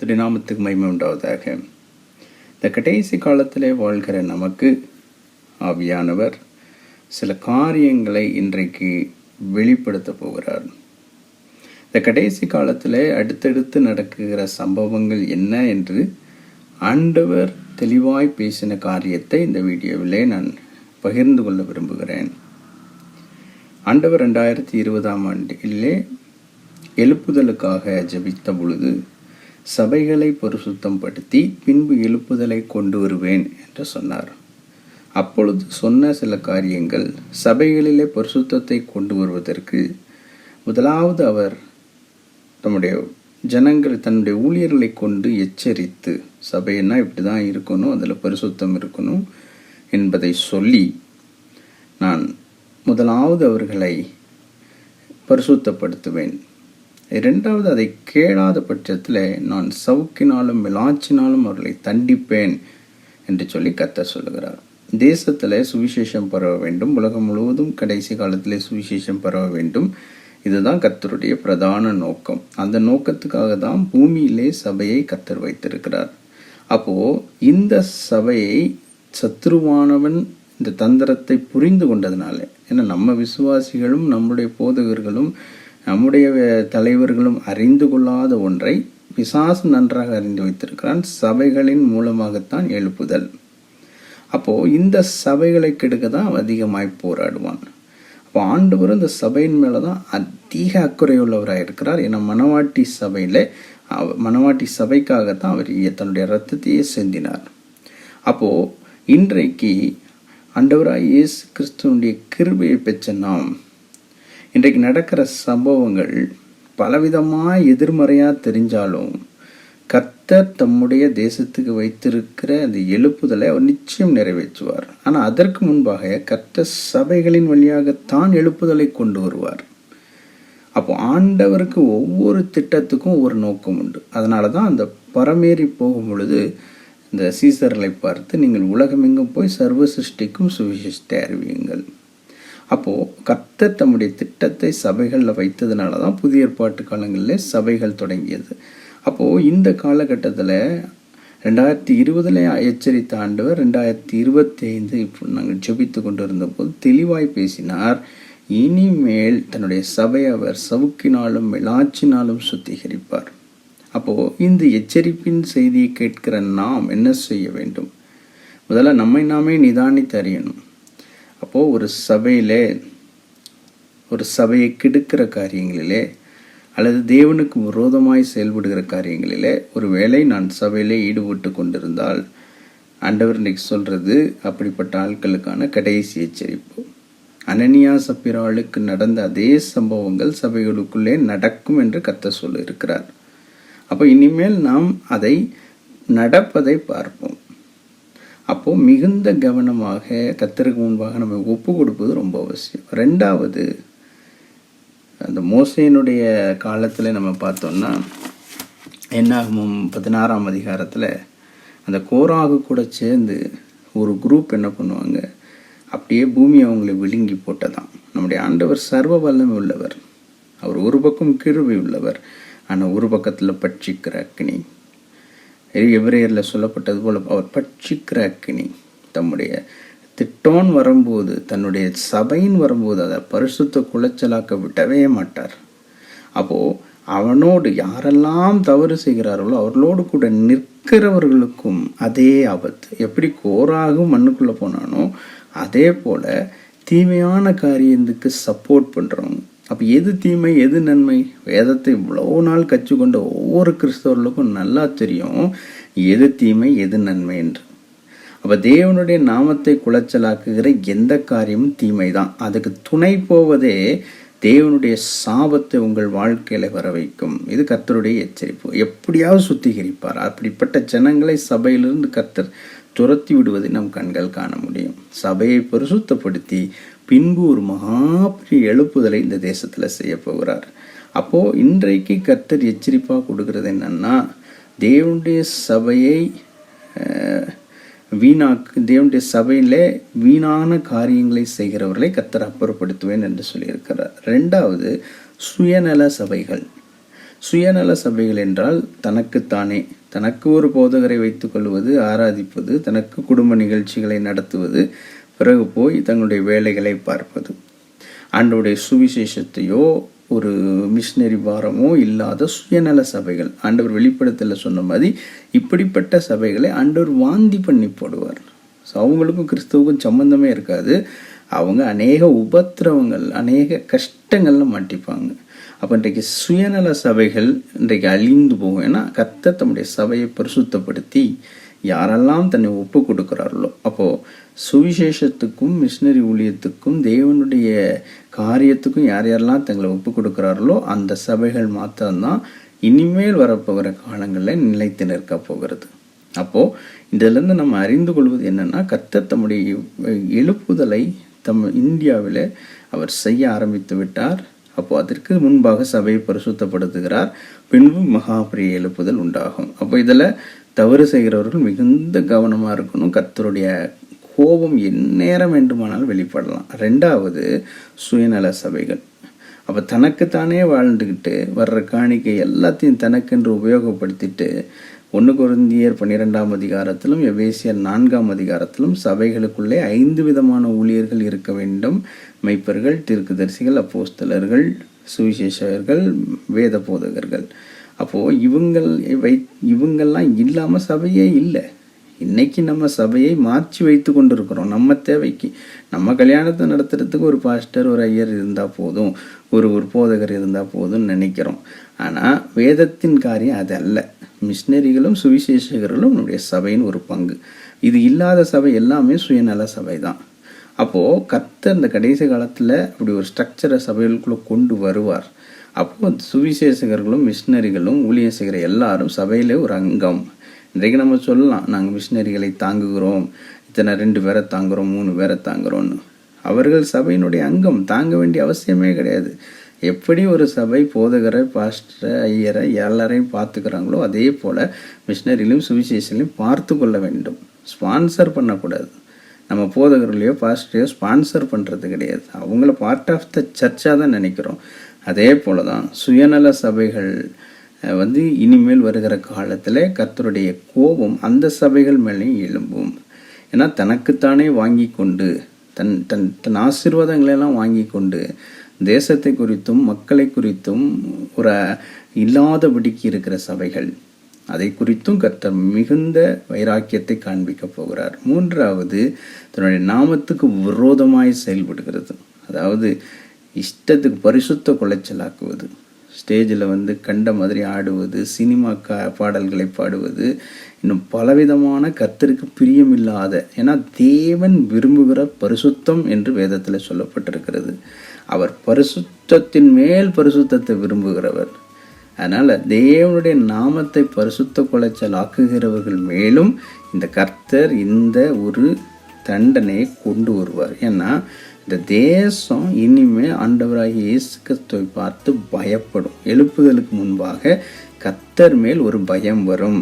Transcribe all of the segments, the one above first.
கர்த்தருடைய நாமத்துக்கு மகிமை உண்டாவதாக. இந்த கடைசி காலத்திலே வாழ்கிற நமக்கு ஆவியானவர் சில காரியங்களை இன்றைக்கு வெளிப்படுத்த போகிறார். இந்த கடைசி காலத்தில் அடுத்தடுத்து நடக்குகிற சம்பவங்கள் என்ன என்று ஆண்டவர் தெளிவாய் பேசின காரியத்தை இந்த வீடியோவிலே நான் பகிர்ந்து கொள்ள விரும்புகிறேன். ஆண்டவர் 2020ஆம் ஆண்டிலே எழுப்புதலுக்காக ஜெபித்த பொழுது சபைகளை பரிசுத்தம் படுத்தி பின்பு எழுப்புதலை கொண்டு வருவேன் என்று சொன்னார். அப்பொழுது சொன்ன சில காரியங்கள் சபைகளிலே பரிசுத்தத்தை கொண்டு வருவதற்கு முதலாவது அவர் தன்னுடைய ஊழியர்களை கொண்டு எச்சரித்து, சபைன்னா இப்படி தான் இருக்கணும், அதில் பரிசுத்தம் இருக்கணும் என்பதை சொல்லி, நான் முதலாவது அவர்களை பரிசுத்தப்படுத்துவேன், இரண்டாவது அதை கேளாத பட்சத்தில் நான் சவுக்கினாலும் விளாச்சினாலும் அவர்களை தண்டிப்பேன் என்று சொல்லி கர்த்தர் சொல்லுகிறார். தேசத்தில் சுவிசேஷம் பரவ வேண்டும், உலகம் முழுவதும் கடைசி காலத்தில் சுவிசேஷம் பரவ வேண்டும். இதுதான் கர்த்தருடைய பிரதான நோக்கம். அந்த நோக்கத்துக்காக தான் பூமியிலே சபையை கர்த்தர் வைத்திருக்கிறார். அப்போது இந்த சபையை சத்துருவானவன் இந்த தந்திரத்தை புரிந்து கொண்டதுனால, ஏன்னா நம்ம விசுவாசிகளும் நம்முடைய போதகர்களும் நம்முடைய தலைவர்களும் அறிந்து கொள்ளாத ஒன்றை பிசாசு நன்றாக அறிந்து வைத்திருக்கிறான். சபைகளின் மூலமாகத்தான் எழுப்புதல். அப்போது இந்த சபைகளை கெடுக்க தான் அதிகமாய் போராடுவான். அப்போ ஆண்டவர் இந்த சபையின் மேலே தான் அதிக அக்கறையுள்ளவராக இருக்கிறார். ஏன்னா மணவாட்டி சபைக்காகத்தான் அவர் தன்னுடைய இரத்தத்தையே சிந்தினார். அப்போது இன்றைக்கு ஆண்டவராய் இயேசு கிறிஸ்துவனுடைய கிருபையை பெற்ற நாம் இன்றைக்கு நடக்கிற சம்பவங்கள் பலவிதமாக எதிர்மறையாக தெரிஞ்சாலும் கர்த்தர் தம்முடைய தேசத்துக்கு வைத்திருக்கிற அந்த எழுப்புதலை அவர் நிச்சயம் நிறைவேற்றுவார். ஆனால் அதற்கு முன்பாக கர்த்தர் சபைகளின் வழியாகத்தான் எழுப்புதலை கொண்டு வருவார். அப்போ ஆண்டவருக்கு ஒவ்வொரு திட்டத்துக்கும் ஒரு நோக்கம் உண்டு. அதனால தான் அந்த பரமேறி போகும் பொழுது இந்த சீசர்களை பார்த்து, நீங்கள் உலகமெங்கும் போய் சர்வ சிருஷ்டிக்கும் சுவிசேஷத்தை அறிவியுங்கள். அப்போது கர்த்தர் தம்முடைய திட்டத்தை சபைகளில் வைத்ததுனால தான் புதிய ஏற்பாட்டு காலங்களில் சபைகள் தொடங்கியது. அப்போது இந்த காலகட்டத்தில் 2020 எச்சரித்த ஆண்டவர் 2025 இப்போ நாங்கள் ஜெபித்து கொண்டு இருந்தபோது தெளிவாய் பேசினார். இனிமேல் தன்னுடைய சபை அவர் சவுக்கினாலும் விளாச்சினாலும் சுத்திகரிப்பார். அப்போது இந்த எச்சரிப்பின் செய்தியை கேட்கிற நாம் என்ன செய்ய வேண்டும்? முதல்ல நம்மை நாமே நிதானித்து அறியணும். அப்போது ஒரு சபையை கெடுக்கிற காரியங்களிலே அல்லது தேவனுக்கு விரோதமாய் செயல்படுகிற காரியங்களிலே ஒருவேளை நான் சபையிலே ஈடுபட்டு கொண்டிருந்தால் ஆண்டவர் இன்னைக்கு சொல்கிறது அப்படிப்பட்ட ஆட்களுக்கான கடைசி எச்சரிப்பு. அனனியா சப்பிராளுக்கு நடந்த அதே சம்பவங்கள் சபைகளுக்குள்ளே நடக்கும் என்று கர்த்தர் சொல்ல இருக்கிறார். அப்போ இனிமேல் நாம் அதை நடப்பதை பார்ப்போம். அப்போது மிகுந்த கவனமாக கர்த்தருக்கு முன்பாக நம்ம ஒப்பு கொடுப்பது ரொம்ப அவசியம். ரெண்டாவது, அந்த மோசேயினுடைய காலத்தில் நம்ம பார்த்தோம்னா என்னாகும் 16ஆம் அதிகாரத்தில் அந்த கோராகு கூட சேர்ந்து ஒரு குரூப் என்ன பண்ணுவாங்க, அப்படியே பூமி அவங்களை விழுங்கி போட்டதான். நம்முடைய ஆண்டவர் சர்வ வல்லமை உள்ளவர். அவர் ஒரு பக்கம் கிருபை உள்ளவர், ஆனால் ஒரு பக்கத்தில் பட்சிக்கிற அக்கினி. எபிரேயரில் சொல்லப்பட்டது போல அவர் பட்சிக்கிற அக்கினி. தம்முடைய திட்டோன் வரும்போது, தன்னுடைய சபையின் வரும்போது அதை பரிசுத்த குலைச்சலாக்க விடவே மாட்டார். அப்போது அவனோடு யாரெல்லாம் தவறு செய்கிறார்களோ அவர்களோடு கூட நிற்கிறவர்களுக்கும் அதே ஆபத்து. எப்படி கோராகும் மண்ணுக்குள்ளே போனானோ அதே போல் தீமையான காரியத்துக்கு சப்போர்ட் பண்ணுறவங்க. அப்போ எது தீமை எது நன்மை? வேதத்தை இவ்வளோ நாள் கற்றுக்கொண்ட ஒவ்வொரு கிறிஸ்தவர்களுக்கும் நல்லா தெரியும் எது தீமை எது நன்மை என்று. அப்போ தேவனுடைய நாமத்தை குலைச்சலாக்குகிற எந்த காரியமும் தீமை தான். அதுக்கு துணை போவதே தேவனுடைய சாபத்தை உங்கள் வாழ்க்கையில் வர வைக்கும். இது கர்த்தருடைய எச்சரிப்பு. எப்படியாவது சுத்திகரிப்பார். அப்படிப்பட்ட ஜனங்களை சபையிலிருந்து கர்த்தர் துரத்தி விடுவதை நம் கண்கள் காண முடியும். சபையை பரிசுத்தப்படுத்தி பின்பு ஒரு மகாபெரிய எழுப்புதலை இந்த தேசத்தில் செய்ய போகிறார். அப்போது இன்றைக்கு கர்த்தர் எச்சரிப்பாக கொடுக்கறது என்னன்னா, தேவனுடைய சபையை தேவனுடைய சபையிலே வீணான காரியங்களை செய்கிறவர்களை கர்த்தர் அப்புறப்படுத்துவேன் என்று சொல்லியிருக்கிறார். ரெண்டாவது, சுயநல சபைகள். சுயநல சபைகள் என்றால் தனக்குத்தானே, தனக்கு ஒரு போதகரை வைத்துக் கொள்வது, ஆராதிப்பது, தனக்கு குடும்ப நிகழ்ச்சிகளை நடத்துவது, பிறகு போய் தங்களுடைய வேலைகளை பார்ப்பது. ஆண்டவருடைய சுவிசேஷத்தையோ ஒரு மிஷினரி பாரமோ இல்லாத சுயநல சபைகள். ஆண்டவர் வெளிப்படுத்தல சொன்ன மாதிரி இப்படிப்பட்ட சபைகளை ஆண்டவர் வாந்தி பண்ணி போடுவார். ஸோ அவங்களுக்கும் கிறிஸ்துவுக்கும் சம்பந்தமே இருக்காது. அவங்க அநேக உபத்திரவங்கள், அநேக கஷ்டங்கள்ல மாட்டிப்பாங்க. அப்போ இன்றைக்கு சுயநல சபைகள் இன்றைக்கு அழிந்து போகும். ஏன்னா கர்த்தர் தம்முடைய சபையை பரிசுத்தப்படுத்தி யாரெல்லாம் தன்னை ஒப்பு கொடுக்குறார்களோ, அப்போது சுவிசேஷத்துக்கும் மிஷினரி ஊழியத்துக்கும் தேவனுடைய காரியத்துக்கும் யார் யாரெல்லாம் தங்களை ஒப்பு கொடுக்குறார்களோ அந்த சபைகள் மாத்திரம்தான் இனிமேல் வரப்போகிற காலங்களில் நிலைத்து நிற்க போகிறது. அப்போது இதிலிருந்து நம்ம அறிந்து கொள்வது என்னென்னா, கர்த்தர் தம்முடைய எழுப்புதலை இந்தியாவில் அவர் செய்ய ஆரம்பித்து விட்டார். அப்போது அதற்கு முன்பாக சபையை பரிசுத்தப்படுத்துகிறார். பின்பு மகாபிரிய எழுப்புதல் உண்டாகும். அப்போ இதில் தவறு செய்கிறவர்கள் மிகுந்த கவனமாக இருக்கணும். கர்த்தருடைய கோபம் எந்நேரம் வேண்டுமானாலும் வெளிப்படலாம். ரெண்டாவது சுயநல சபைகள். அப்போ தனக்குத்தானே வாழ்ந்துக்கிட்டு வர்ற காணிக்கை எல்லாத்தையும் தனக்கென்று உபயோகப்படுத்திட்டு 1 கொரிந்தியர் 12ஆம் அதிகாரத்திலும் எபேசியர் 4ஆம் அதிகாரத்திலும் சபைகளுக்குள்ளே 5 விதமான ஊழியர்கள் இருக்க வேண்டும். மெய்ப்பர்கள், தீர்க்கதரிசிகள், அப்போஸ்தலர்கள், சுவிசேஷகர்கள், வேத போதகர்கள். அப்போது இவங்கெல்லாம் இல்லாமல் சபையே இல்லை. இன்னைக்கு நம்ம சபையை மாற்றி வைத்து கொண்டு இருக்கிறோம். நம்ம தேவைக்கு, நம்ம கல்யாணத்தை நடத்துறதுக்கு ஒரு பாஸ்டர், ஒரு ஐயர் இருந்தால் போதும், ஒரு போதகர் இருந்தால் போதும்னு நினைக்கிறோம். ஆனால் வேதத்தின் காரியம் அது அல்ல. மிஷினரிகளும் சுவிசேஷகர்களும் நம்முடைய சபையின் ஒரு பங்கு. இது இல்லாத சபை எல்லாமே சுயநல சபை தான். அப்போது கர்த்தர் இந்த கடைசி காலத்தில் அப்படி ஒரு ஸ்ட்ரக்சரை சபைகளுக்குள்ளே கொண்டு வருவார். அப்போது சுவிசேஷகர்களும் மிஷினரிகளும் ஊழியம் செய்கிற எல்லாரும் சபையிலே ஒரு அங்கம். இன்றைக்கு நம்ம சொல்லலாம், நாங்கள் மிஷினரிகளை தாங்குகிறோம், இத்தனை 2 பேரை தாங்குகிறோம், 3 பேரை தாங்குகிறோன்னு. அவர்கள் சபையினுடைய அங்கம், தாங்க வேண்டிய அவசியமே கிடையாது. எப்படி ஒரு சபை போதகரை, பாஸ்டரை, ஐயரை எல்லாரையும் பார்த்துக்கிறாங்களோ அதே போல் மிஷினரிலையும் சுவிசேஷலையும் பார்த்து கொள்ள வேண்டும். ஸ்பான்சர் பண்ணக்கூடாது. நம்ம போதகர்களையோ பாஸ்டரையோ ஸ்பான்சர் பண்ணுறது கிடையாது. அவங்கள பார்ட் ஆஃப் த சர்ச்சாக தான் நினைக்கிறோம். அதே போல் தான் சுயநல சபைகள் இனிமேல் வருகிற காலத்தில் கர்த்தருடைய கோபம் அந்த சபைகள் மேலேயும் எழும்பும். ஏன்னா தனக்குத்தானே வாங்கி கொண்டு தன் தன் தன் ஆசீர்வாதங்களெல்லாம் வாங்கி கொண்டு தேசத்தை குறித்தும் மக்களை குறித்தும் ஒரு இல்லாதபடிக்கு இருக்கிற சபைகள், அதை குறித்தும் கர்த்தர் மிகுந்த வைராக்கியத்தை காண்பிக்க போகிறார். 3வது, தன்னுடைய நாமத்துக்கு விரோதமாய் செயல்படுகிறது. அதாவது இஷ்டத்துக்கு பரிசுத்த குலைச்சலாக்குவது, ஸ்டேஜில் கண்ட மாதிரி ஆடுவது, சினிமா பாடல்களை பாடுவது, இன்னும் பலவிதமான கர்த்தருக்கு பிரியமில்லாத, ஏன்னா தேவன் விரும்புகிற பரிசுத்தம் என்று வேதத்தில் சொல்லப்பட்டிருக்கிறது. அவர் பரிசுத்தத்தின் மேல் பரிசுத்தத்தை விரும்புகிறவர். அதனால் தேவனுடைய நாமத்தை பரிசுத்த குலைச்சல் ஆக்குகிறவர்கள் மேலும் இந்த கர்த்தர் இந்த ஒரு தண்டனையை கொண்டு வருவார். ஏன்னா இந்த தேசம் இனிமேல் ஆண்டவராகிய இயேசு கிறிஸ்துவை பார்த்து பயப்படும். எழுப்புதலுக்கு முன்பாக கர்த்தர் மேல் ஒரு பயம் வரும்.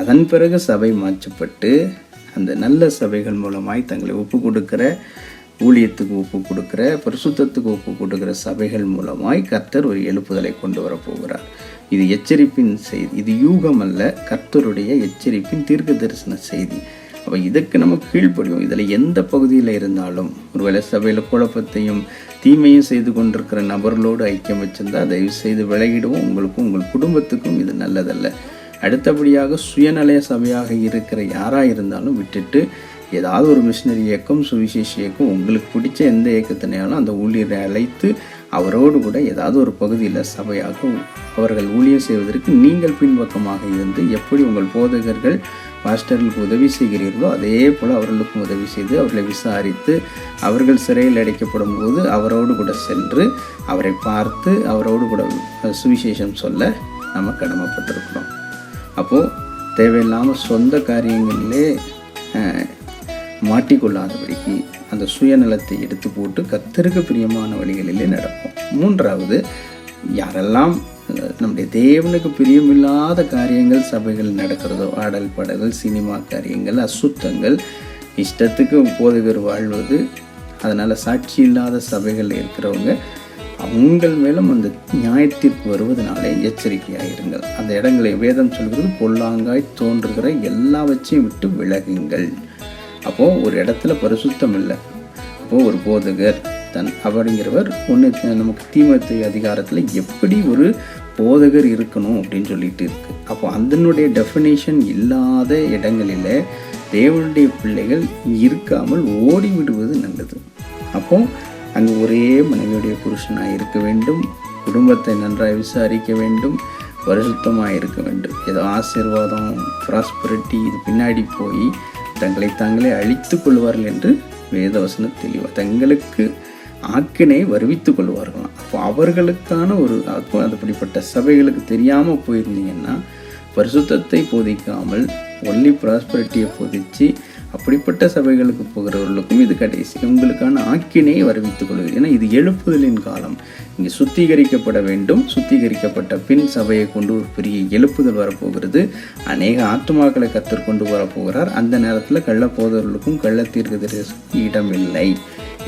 அதன் பிறகு சபை மாற்றப்பட்டு அந்த நல்ல சபைகள் மூலமாய் தங்களை ஒப்பு கொடுக்கிற, ஊழியத்துக்கு ஒப்பு கொடுக்கிற, பரிசுத்தத்துக்கு ஒப்பு கொடுக்கிற சபைகள் மூலமாய் கர்த்தர் ஒரு எழுப்புதலை கொண்டு வரப்போகிறார். இது எச்சரிப்பின் செய்தி. இது யூகம் அல்ல, கர்த்தருடைய எச்சரிப்பின் தீர்க்க தரிசன செய்தி. அப்போ இதுக்கு நம்ம கீழ்ப்படியும். இதில் எந்த பகுதியில் இருந்தாலும், ஒருவேளை சபையில் குழப்பத்தையும் தீமையும் செய்து கொண்டிருக்கிற நபர்களோடு ஐக்கியம் வச்சிருந்தா தயவு செய்து விலகிடுவோம். உங்களுக்கும் உங்கள் குடும்பத்துக்கும் இது நல்லதல்ல. அடுத்தபடியாக சுயநல சபையாக இருக்கிற யாராக இருந்தாலும் விட்டுட்டு ஏதாவது ஒரு மிஷினரி இயக்கம், சுவிசேஷ இயக்கம், உங்களுக்கு பிடிச்ச எந்த இயக்கத்தினாலும் அந்த ஊழியரை அழைத்து அவரோடு கூட ஏதாவது ஒரு பகுதியில் சபையாக அவர்கள் ஊழியம் செய்வதற்கு நீங்கள் பின்பக்கமாக இருந்து எப்படி உங்கள் போதகர்கள் பாஸ்டர்களுக்கு உதவி செய்கிறீர்களோ அதே போல் அவர்களுக்கும் உதவி செய்து அவர்களை விசாரித்து அவர்கள் சிறையில் அடைக்கப்படும் போது அவரோடு கூட சென்று அவரை பார்த்து அவரோடு கூட சுவிசேஷம் சொல்ல நம்ம கடமைப்பட்டிருக்கிறோம். அப்போது தேவையில்லாமல் சொந்த காரியங்களிலே மாட்டிக்கொள்ளாதபடிக்கு அந்த சுயநலத்தை எடுத்து போட்டு கர்த்தருக்கு பிரியமான வழிகளிலே நடப்போம். 3வது, யாரெல்லாம் நம்முடைய தேவனுக்கு பிரியமில்லாத காரியங்கள் சபைகள் நடக்கிறதோ, ஆடல் பாடல்கள், சினிமா காரியங்கள், அசுத்தங்கள், இஷ்டத்துக்கு போதகர் வாழ்வது, அதனால் சாட்சி இல்லாத சபைகள் இருக்கிறவங்க உங்கள் மேலும் அந்த நியாயத்தீர்ப்பு வருவதனாலே எச்சரிக்கையாயிருங்கள். அந்த இடங்களை வேதம் சொல்கிறது, பொல்லாங்காய் தோன்றுகிற எல்லாவற்றையும் விட்டு விலகுங்கள். அப்போது ஒரு இடத்துல பரிசுத்தம் இல்லை. அப்போது ஒரு போதகர் அப்படிங்கிறவர் நமக்கு தீமோத்தேயு அதிகாரத்தில் எப்படி ஒரு போதகர் இருக்கணும் அப்படின்னு சொல்லிட்டு இருக்கு. அப்போ அதனுடைய டெஃபினேஷன் இல்லாத இடங்களில் தேவனுடைய பிள்ளைகள் இருக்காமல் ஓடிவிடுவது நல்லது. அப்போ அங்கே ஒரே மனைவியுடைய புருஷனாக இருக்க வேண்டும், குடும்பத்தை நன்றாக விசாரிக்க வேண்டும், பரிசுத்தமாக இருக்க வேண்டும். ஏதோ ஆசீர்வாதம், ப்ராஸ்பரிட்டி இது பின்னாடி போய் தங்களை தாங்களே அழித்து கொள்வார்கள் என்று வேதவசனம் தெளிவாக தங்களுக்கு ஆக்கினை வருவித்துக் கொள்வார்களாம். அப்போ அவர்களுக்கான ஒரு அப்படிப்பட்ட சபைகளுக்கு தெரியாமல் போயிருந்தீங்கன்னா, பரிசுத்தத்தை போதிக்காமல் ஒன்லி ப்ராஸ்பரிட்டியை போதிச்சு அப்படிப்பட்ட சபைகளுக்கு போகிறவர்களுக்கும் இது கடைசி உங்களுக்கான ஆக்கினையை வருவித்துக் கொள்வது. ஏன்னா இது எழுப்புதலின் காலம். இங்கே சுத்திகரிக்கப்பட வேண்டும். சுத்திகரிக்கப்பட்ட பின் சபையை கொண்டு ஒரு பெரிய எழுப்புதல் வரப்போகிறது. அநேக ஆத்துமாக்களை கர்த்தர் கொண்டு வரப்போகிறார். அந்த நேரத்தில் கள்ளப்போதவர்களுக்கும் கள்ளத்தீர்க்கதரிசிக்கும் இடமில்லை.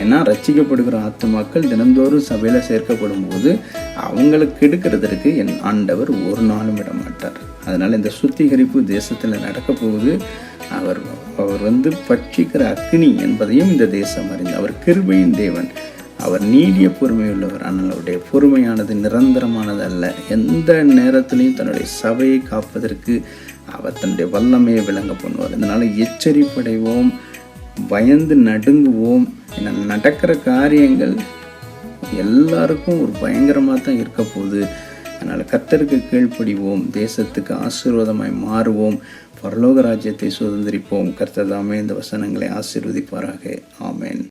ஏன்னா ரட்சிக்கப்படுகிற ஆத்துமாக்கள் தினந்தோறும் சபையில் சேர்க்கப்படும் போது அவங்களுக்கு எடுக்கிறதற்கு என் ஆண்டவர் ஒரு நாளும் விட மாட்டார். அதனால் இந்த சுத்திகரிப்பு தேசத்தில் நடக்க போகுது. அவர் பட்சிக்கிற அக்னி என்பதையும் இந்த தேசம் அறிந்து, அவர் கிருபையின் தேவன், அவர் நீடிய பொறுமையுள்ளவர். ஆனால் அவருடைய பொறுமையானது நிரந்தரமானது அல்ல. எந்த நேரத்திலையும் தன்னுடைய சபையை காப்பதற்கு அவர் தன்னுடைய வல்லமையை விளங்க பண்ணுவார். இதனால் எச்சரிப்படைவோம், பயந்து நடுங்குவோம். ஏன்னா நடக்கிற காரியங்கள் எல்லாருக்கும் ஒரு பயங்கரமாக தான் இருக்க போகுது. அதனால் கர்த்தருக்கு கீழ்ப்படிவோம், தேசத்துக்கு ஆசீர்வாதமாய் மாறுவோம், பரலோக ராஜ்யத்தை சுதந்திரிப்போம். கர்த்தர் தாமே இந்த வசனங்களை ஆசீர்வதிப்பாராக. ஆமென்.